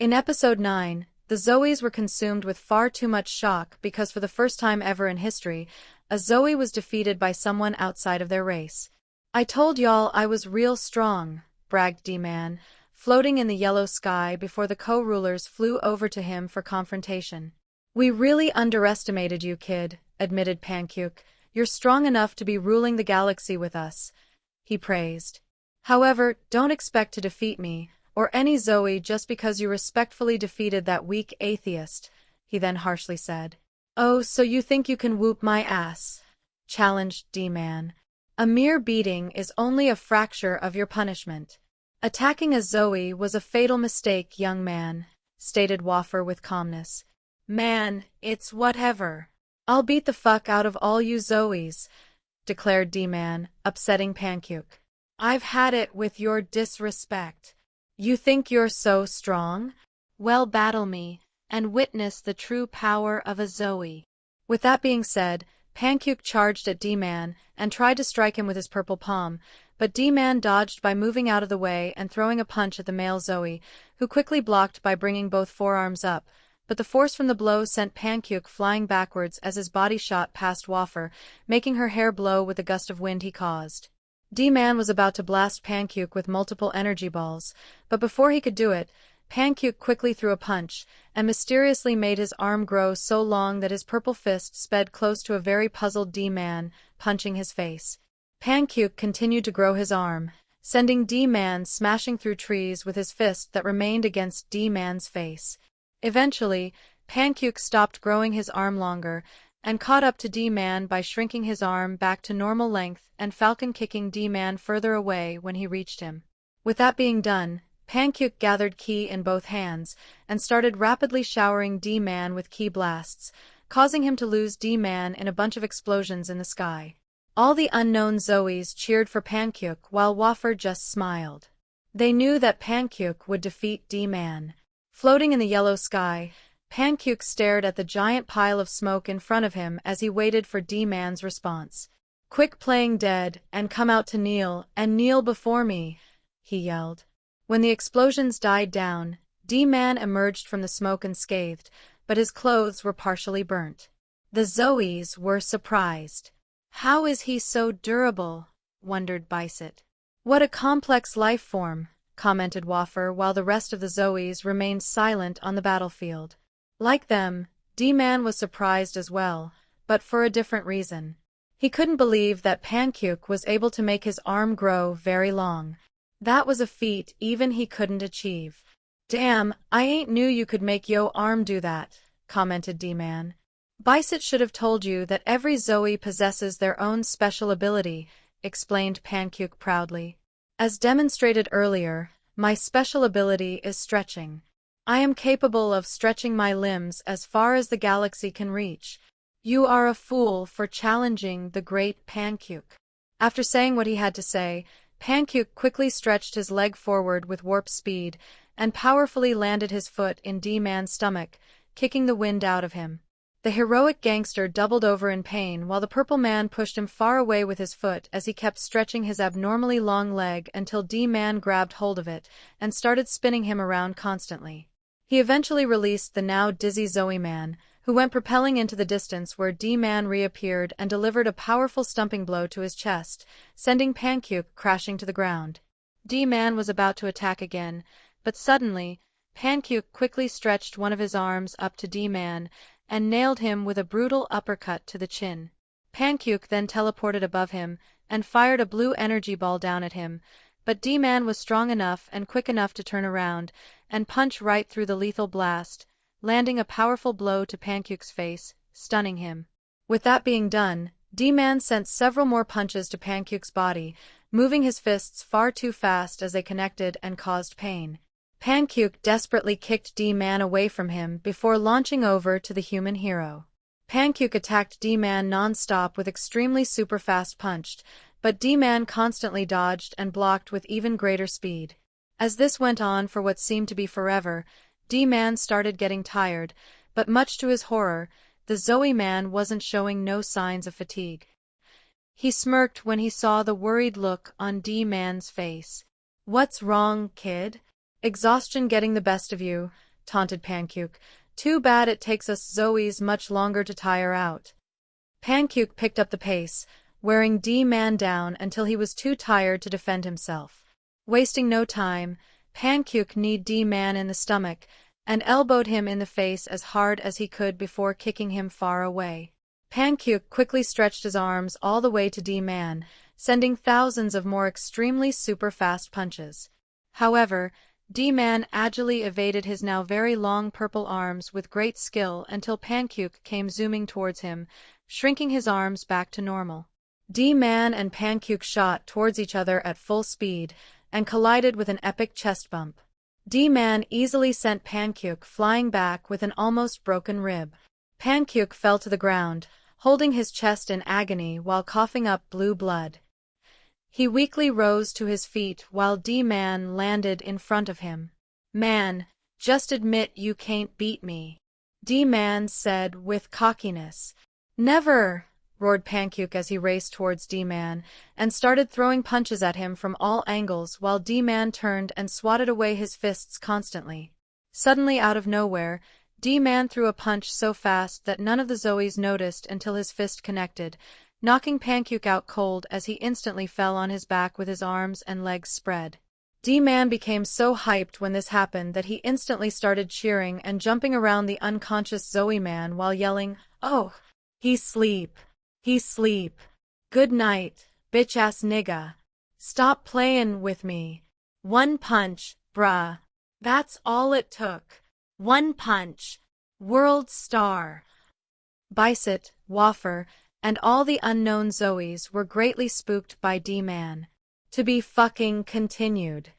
In episode 9, the Zoes were consumed with far too much shock because for the first time ever in history, a Zoe was defeated by someone outside of their race. "I told y'all I was real strong," bragged D-Man, floating in the yellow sky before the co-rulers flew over to him for confrontation. "We really underestimated you, kid," admitted Pancake. "You're strong enough to be ruling the galaxy with us," he praised. "However, don't expect to defeat me, or any Zoe just because you respectfully defeated that weak atheist," he then harshly said. "Oh, so you think you can whoop my ass?" challenged D-Man. "A mere beating is only a fracture of your punishment. Attacking a Zoe was a fatal mistake, young man," stated Wafer with calmness. "Man, it's whatever. I'll beat the fuck out of all you Zoes," declared D-Man, upsetting Pancake. "I've had it with your disrespect. You think you're so strong? Well, battle me, and witness the true power of a Zoe." With that being said, Pancake charged at D-Man and tried to strike him with his purple palm, but D-Man dodged by moving out of the way and throwing a punch at the male Zoe, who quickly blocked by bringing both forearms up, but the force from the blow sent Pancake flying backwards as his body shot past Wafer, making her hair blow with the gust of wind he caused. D-Man was about to blast Pancake with multiple energy balls, but before he could do it, Pancake quickly threw a punch, and mysteriously made his arm grow so long that his purple fist sped close to a very puzzled D-Man, punching his face. Pancake continued to grow his arm, sending D-Man smashing through trees with his fist that remained against D-Man's face. Eventually, Pancake stopped growing his arm longer, and caught up to D-Man by shrinking his arm back to normal length and falcon kicking D-Man further away when he reached him. With that being done, Pancake gathered ki in both hands and started rapidly showering D-Man with ki blasts, causing him to lose D-Man in a bunch of explosions in the sky. All the unknown Zoes cheered for Pancake while Wafer just smiled. They knew that Pancake would defeat D-Man. Floating in the yellow sky, Pancake stared at the giant pile of smoke in front of him as he waited for D-Man's response. "Quit playing dead and come out to kneel before me," he yelled. When the explosions died down, D-Man emerged from the smoke unscathed, but his clothes were partially burnt. The Zoes were surprised. "How is he so durable?" wondered Bicet. "What a complex life form," commented Wafer while the rest of the Zoes remained silent on the battlefield. Like them, D-Man was surprised as well, but for a different reason. He couldn't believe that Pancake was able to make his arm grow very long. That was a feat even he couldn't achieve. "Damn, I ain't knew you could make yo arm do that," commented D-Man. "Bicet should have told you that every Zoe possesses their own special ability," explained Pancake proudly. "As demonstrated earlier, my special ability is stretching. I am capable of stretching my limbs as far as the galaxy can reach. You are a fool for challenging the great Pancake." After saying what he had to say, Pancake quickly stretched his leg forward with warp speed and powerfully landed his foot in D-Man's stomach, kicking the wind out of him. The heroic gangster doubled over in pain while the purple man pushed him far away with his foot as he kept stretching his abnormally long leg until D-Man grabbed hold of it and started spinning him around constantly. He eventually released the now dizzy Zoe Man, who went propelling into the distance where D-Man reappeared and delivered a powerful stumping blow to his chest, sending Pancake crashing to the ground. D-Man was about to attack again, but suddenly, Pancake quickly stretched one of his arms up to D-Man and nailed him with a brutal uppercut to the chin. Pancake then teleported above him and fired a blue energy ball down at him, but D-Man was strong enough and quick enough to turn around and punch right through the lethal blast, landing a powerful blow to Pancake's face, stunning him. With that being done, D-Man sent several more punches to Pancake's body, moving his fists far too fast as they connected and caused pain. Pancake desperately kicked D-Man away from him before launching over to the human hero. Pancake attacked D-Man non-stop with extremely super-fast punched, but D-Man constantly dodged and blocked with even greater speed. As this went on for what seemed to be forever, D-Man started getting tired, but much to his horror, the Zoe Man wasn't showing no signs of fatigue. He smirked when he saw the worried look on D-Man's face. "What's wrong, kid? Exhaustion getting the best of you?" taunted Pancake. Too bad it takes us Zoes much longer to tire out. Pancake picked up the pace, wearing D-Man down until he was too tired to defend himself. Wasting no time, Pancake kneed D-Man in the stomach and elbowed him in the face as hard as he could before kicking him far away. Pancake quickly stretched his arms all the way to D-Man, sending thousands of more extremely super-fast punches. However, D-Man agilely evaded his now very long purple arms with great skill until Pancake came zooming towards him, shrinking his arms back to normal. D-Man and Pancake shot towards each other at full speed and collided with an epic chest bump. D-Man easily sent Pancake flying back with an almost broken rib. Pancake fell to the ground, holding his chest in agony while coughing up blue blood. He weakly rose to his feet while D-Man landed in front of him. "Man, just admit you can't beat me," D-Man said with cockiness. "Never!" roared Pancake as he raced towards D-Man and started throwing punches at him from all angles while D-Man turned and swatted away his fists constantly. Suddenly out of nowhere, D-Man threw a punch so fast that none of the Zoes noticed until his fist connected, knocking Pancake out cold as he instantly fell on his back with his arms and legs spread. D-Man became so hyped when this happened that he instantly started cheering and jumping around the unconscious Zoe man while yelling, "Oh, he's sleep. He's sleep. Good night, bitch-ass nigga. Stop playin' with me. One punch, bruh. That's all it took. One punch. World star." Bicet, Wafer, and all the unknown Zoes were greatly spooked by D-Man. To be fucking continued.